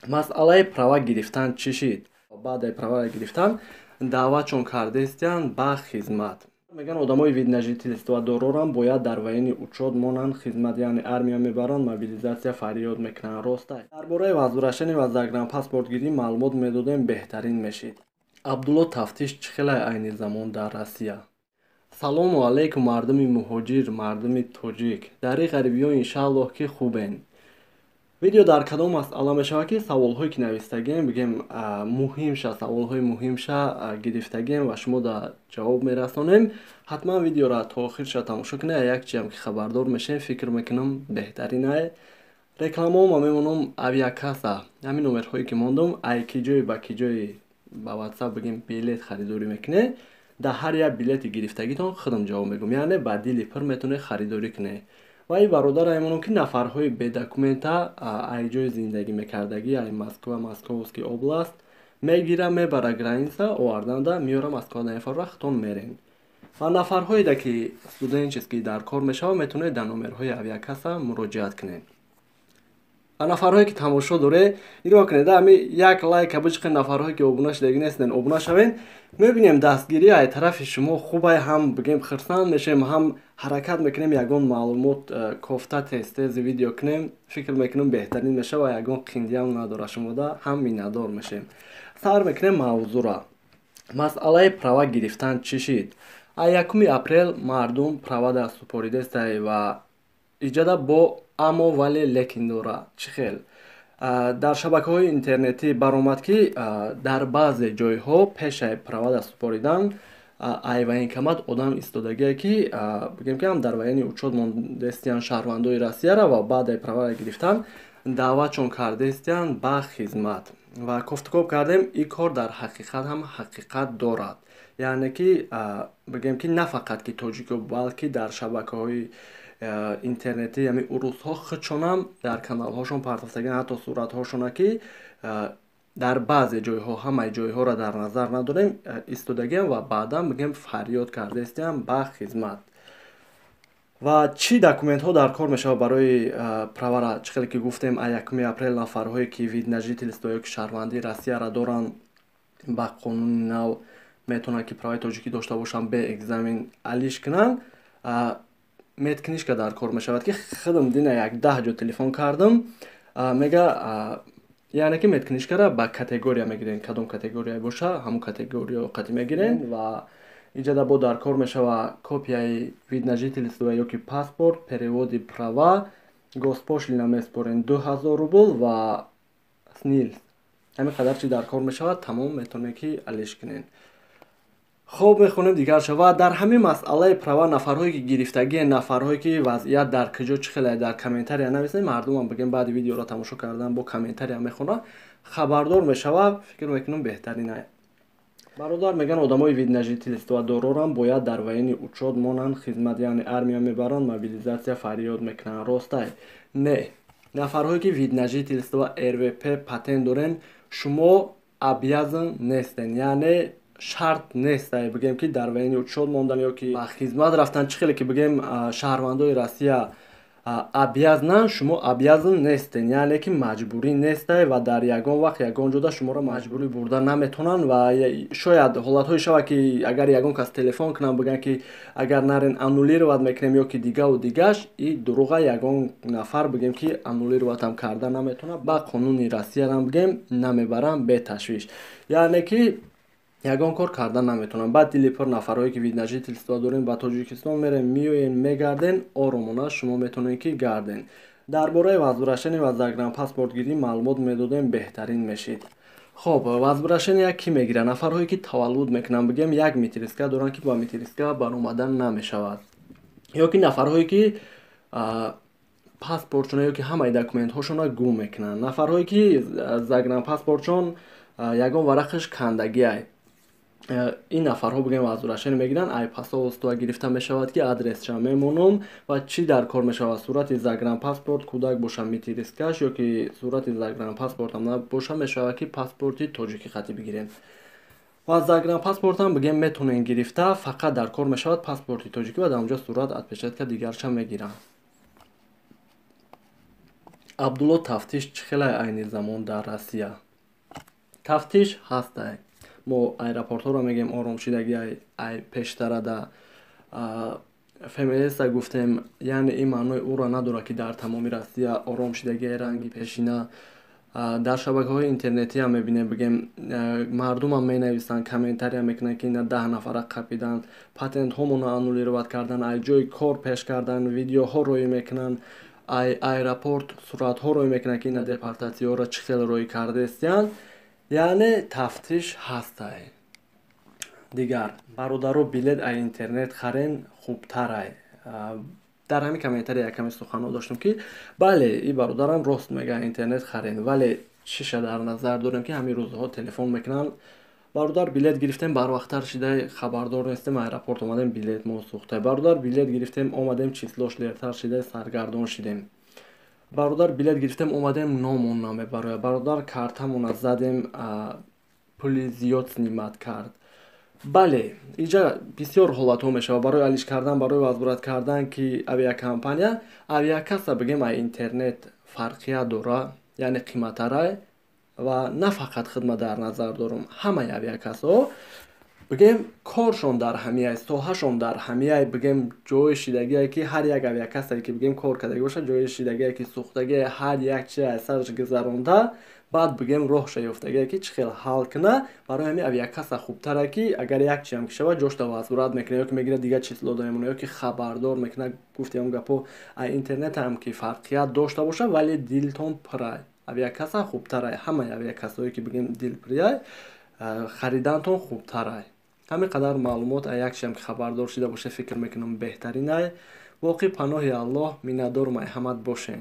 масъалаи права гирифтан чӣ шид? Баъди права гирифтан даъватшон кардаистиян ба хизмат. Меган одамои виднажителистовадорорам бояд дар вайни учёт монанд хизмат, яъне армия мебаранд, мобилизатсия фарёд мекунанд. Ростай? Дар бораи ваздурашани ва загранпаспортгирӣ маълумот медодем, беҳтарин мешид. Абдулло Тафтиш чӣ хелай айни замон дар Россия? Салому алайкум мардуми муҳоҷир, мардуми тоҷик. Дари ғарибиён иншааллоҳ ки хубен. Видео дар кадом масъала мешавад ки саволҳое ки навистагем бигем муҳимша, саволҳои муҳимша гирифтагем ва шумо дар ҷавоб мерасонем. Ҳатман видеоро то охирша тамошо кунед. Як чиям ки хабардор мешавем, фикр мекунам беҳтарин ай. Рекламаҳо ма мемонам авиакасса. Ҳамин номерҳое ки мондам, ай ки ҷои ба ки ҷои ба WhatsApp бигем билет харидорӣ мекунед. Дар ҳар як билети гирифтагитон худам ҷавоб мегӯям, яъне ба дили пир метавонед харидорӣ кунед. ва ин бародар мемонам ки нафарҳои бедокумента ай ҷои зиндагӣ мекардагӣ ай Москва, Московский област мегира, мебара граница, оварданда меёра Москва нафарро хитон мерен. ва нафарҳое ки студентчески дар кор мешаванд метавонед дар номерҳои авиакасса муроҷиат кунед. ва нафарҳое ки тамошо доред, нигоҳ кунед, ами як лайка бичиқед, нафарҳое ки обуна шудаги нестен обуна шавен. мебинем дастгирӣ ай тарафи шумо хубай, ҳам бигем хирсанд мешем, ҳам ҳаракат мекунем ягон маълумот кофта тез видео кунем. фикр мекунем беҳтарин меша ва ягон қиндиям надора шумода, ҳам миннатдор мешем. сар мекунем мавзӯра. масъалаи права гирифтан чӣ шид? ай 1 апрел мардум правада супоридестай ва иҷада бо аммо вале лекин дора. Чӣ хел? дар шабакаҳои интернетӣ баромад ки дар баъзе ҷойҳо пешай правада супоридан ай военкомат одам истодагие ки бигем ки ҳам дар вайни учёт мондаистиян шаҳрвандои Россияро ва баъди правада гирифтан даъватшон кардаистиян ба хизмат. ва кофтукоп кардем, ин кор дар ҳақиқат ҳам ҳақиқат дорад. яъне ки бигем ки на фақат ки тоҷико, балки дар шабакаҳои интернетӣ, яъне урусҳо худшонам дар каналҳошон партофтагиан, ҳатто суратҳошона ки дар баъзе ҷойҳо, ҳамаи ҷойҳоро дар назар надорем, истодагиам ва баъдан бигем фарёд кардаистиям ба хизмат. ва чӣ документҳо дар кор мешавад барои правара? Чӣ хеле ки гуфтем, 1 апрел нафарҳое ки виднажителиство ё ки шаҳрвандии Россияро доранд ба қонуни нав метавонанд ки праваи тоҷикӣ дошта бошанд, бе экзамен алиш кунанд. медкнижка дар кор мешавад ки худам дина як 10 ҷо телефон кардам, мега яъне ки медкнижкаро ба категория мегирен, кадом категория боша ҳамон категория қати мегирен. ва иҷада бо дар кор мешавад копияи виднажителиство ё ки паспорт, переводи права, госпошлина меспорен 2000 рубл ва снил. ҳамин қадар чи дар кор мешавад, тамом метавонед ки алиш кунед. хуб, мехонем дигар шава. дар ҳамин масъалаи права нафарҳое ки гирифтагие, нафарҳое ки вазъият дар куҷо чӣ хеле дар комментария нависед, мардумам бигем баъди видеоро тамошо кардан бо комментария мехона, хабардор мешавад. фикр мекунам беҳтарин ай. бародар меган одамои виднажителистовадорорам бояд дар вайни учёт монанд хизмат, яъне армия мебаранд, мобилизатсия фарёд мекунанд. Ростай? Не. нафарҳое ки виднажителиство РВП патент дорен, шумо обязан нестен, яъне шарт нест бигем ки дар вайни учёт мондан ё ки ба хизмат рафтан. чӣ хеле ки бигем шаҳрвандои Россия обязананд, шумо обязан нестен, яъне ки маҷбурӣ нестай ва дар ягон вақт ягон ҷода шуморо маҷбурӣ бурда наметавонанд. ва шояд ҳолатҳое шавад ки агар ягон кас телефон кунанд бигӯянд ки агар нарен аннулировать мекунем ё ки дигаву дигаш, ин дурӯға, ягон нафар бигем ки аннулироватам карда наметавонад, ба қонуни Россиярам бигем намебарам бе ташвиш, яъне ки ягон кор карда наметавонам. баъд дили пир нафарҳое ки виднажителиство дорем ба Тоҷикистон мерем, меоен мегарден, оромона шумо метавонед ки гарден. дар бораи ваздурашани ва загранпаспортгирӣ маълумот медодем, беҳтарин мешид. хуб, ваздурашани ки мегиранд нафарҳое ки таваллуд мекунанд, бигем як метриска доранд ки ба метриска баромадан намешавад, ё ки нафарҳое ки паспортшона ё ки ҳамаи документҳошона гум мекунанд, нафарҳое ки загранпаспортшон ягон варақаш кандагиай. ин нафарҳо бигем ваздурашани мегиранд, айпасҳо устува гирифта мешавад ки адресша мемонам ва чӣ дар кор мешавад. сурати загранпаспорт кӯдак боша метрискаш ё ки сурати загранпаспортам набоша, мешавад ки паспорти тоҷикӣ хати бигирем. ва загранпаспортам бигем метавонем гирифта, фақат дар кор мешавад паспорти тоҷикӣ ва дар онҷо сурат отпечатка дигарша мегиранд. Абдулло тафтиш чӣ хеле айни замон дар Россия? Тафтиш ҳастай. Мо аэропортҳоро мегем оромшидагӣ ай пештара да ФМС гуфтем, яъне ин маънои ӯро надорад ки дар тамоми Россия оромшидагии ранги пешина. Дар шабакаҳои интернетӣ ҳам мебинем, бигем мардумам менависанд, комментария мекунанд ки ина 10 нафара қапиданд, патентҳомона аннулировать кардан, ай ҷои кор пеш кардан, видеоҳо рӯй мекунанд, ай аэропорт суратҳо рӯй мекунанд ки ина депортатсияҳоро чӣ хел рӯй кардестиянд. Яъне тафтиш ҳастай. Дигар бародаро билет ай интернет харен хубтарай. Дар ҳамин комментария якаме суханҳо доштем ки бале и бародарам рост мегӯяд интернет харен, вале чиша дар назар дорем ки ҳамин рӯзҳо телефон мекунанд, бародар билет гирифтем, барвақттар шидай, хабардор нестем, аэропорт омадем, билет мо сӯхтай. Бародар билет гирифтем, омадем, числош лертар шидай, саргардон шидем. Бародар билет гирифтем, омадем, номон намебарояд. Бародар картамона задем, пули зиёд снимат кард. Бале, инҷа бисёр ҳолатҳо мешавад. Барои алиш кардан, барои возврат кардан ки авиакомпания, авиакасса бигем ай интернет фарқият дора, яъне қиматарай ва на фақат хидмат дар назар дорам, ҳамаи авиакассаҳо бигем коршон дар ҳамияй, соҳашон дар ҳамияй, бигем ҷои шидагие ки ҳар як авиакассае ки бигем кор кардагӣ бошад, ҷои шидагие ки сӯхтагие, ҳар як чи аз сараш гузаронда, баъд бигем роҳша ёфтагие ки чӣ хел ҳал куна. Барои ҳамин авиакасса хубтара ки агар як чиам ки шавад, ҷошта возврат мекунад, ё ки мегирад дигар число дамемона, ё ки хабардор мекунад. Гуфтем он гапҳо, ай интернетам ки фарқият дошта бошад, вале дилтон пурай. Авиакасса хубтарай. Ҳамаи авиакассаҳое ки бигем дилпуряй, харидантон хубтарай. ҳамин қадар маълумот ай як чиам ки хабардор шида бошед, фикр мекунам беҳтаринай. Воқеъ паноҳи Аллоҳ, миннатдор марҳамат бошед.